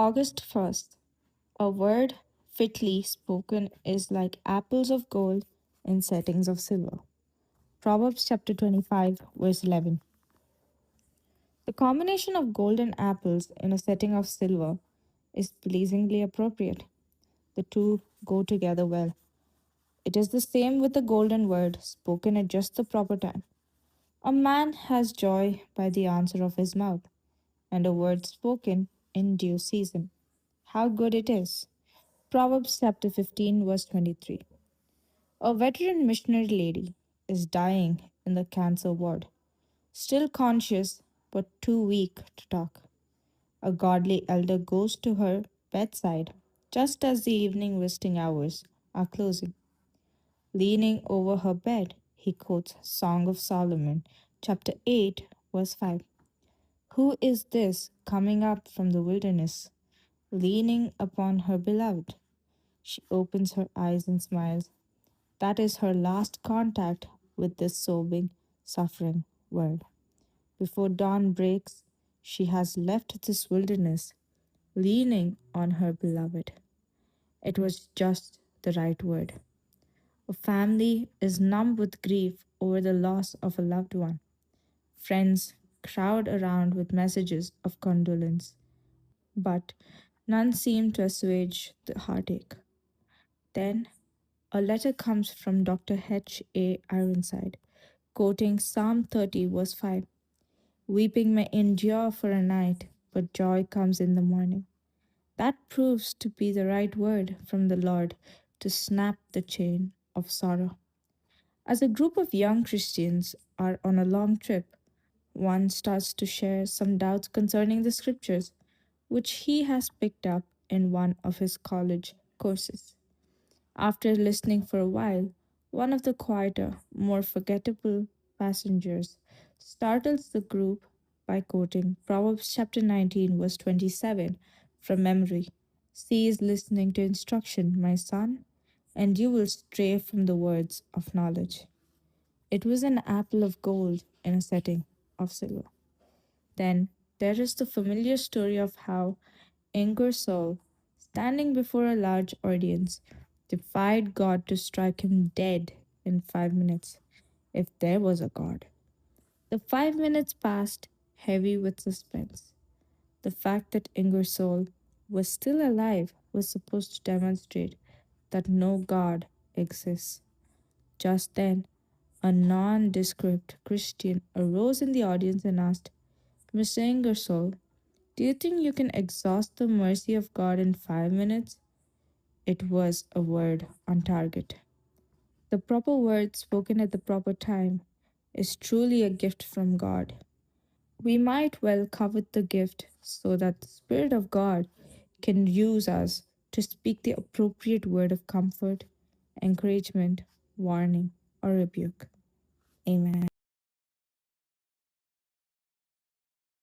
August 1st. A word fitly spoken is like apples of gold in settings of silver. Proverbs chapter 25, verse 11. The combination of golden apples in a setting of silver is pleasingly appropriate. The two go together well. It is the same with the golden word spoken at just the proper time. A man has joy by the answer of his mouth, and a word spoken in due season. How good it is! Proverbs chapter 15, verse 23. A veteran missionary lady is dying in the cancer ward, still conscious but too weak to talk. A godly elder goes to her bedside just as the evening visiting hours are closing. Leaning over her bed, he quotes Song of Solomon, chapter 8, verse 5. Who is this coming up from the wilderness, leaning upon her beloved? She opens her eyes and smiles. That is her last contact with this sobbing, suffering world. Before dawn breaks, she has left this wilderness, leaning on her beloved. It was just the right word. A family is numb with grief over the loss of a loved one. Friends crowd around with messages of condolence, but none seem to assuage the heartache. Then a letter comes from Dr. H. A. Ironside, quoting Psalm 30, verse 5. Weeping may endure for a night, but joy comes in the morning. That proves to be the right word from the Lord to snap the chain of sorrow. As a group of young Christians are on a long trip, one starts to share some doubts concerning the scriptures, which he has picked up in one of his college courses. After listening for a while, one of the quieter, more forgettable passengers startles the group by quoting Proverbs chapter 19, verse 27 from memory. Cease listening to instruction, my son, and you will stray from the words of knowledge. It was an apple of gold in a setting of silver. Then there is the familiar story of how Ingersoll, standing before a large audience, defied God to strike him dead in 5 minutes, if there was a God. The 5 minutes passed, heavy with suspense. The fact that Ingersoll was still alive was supposed to demonstrate that no God exists. Just then, a nondescript Christian arose in the audience and asked, Mr. Ingersoll, do you think you can exhaust the mercy of God in 5 minutes? It was a word on target. The proper word spoken at the proper time is truly a gift from God. We might well covet the gift so that the Spirit of God can use us to speak the appropriate word of comfort, encouragement, warning, or rebuke. Amen.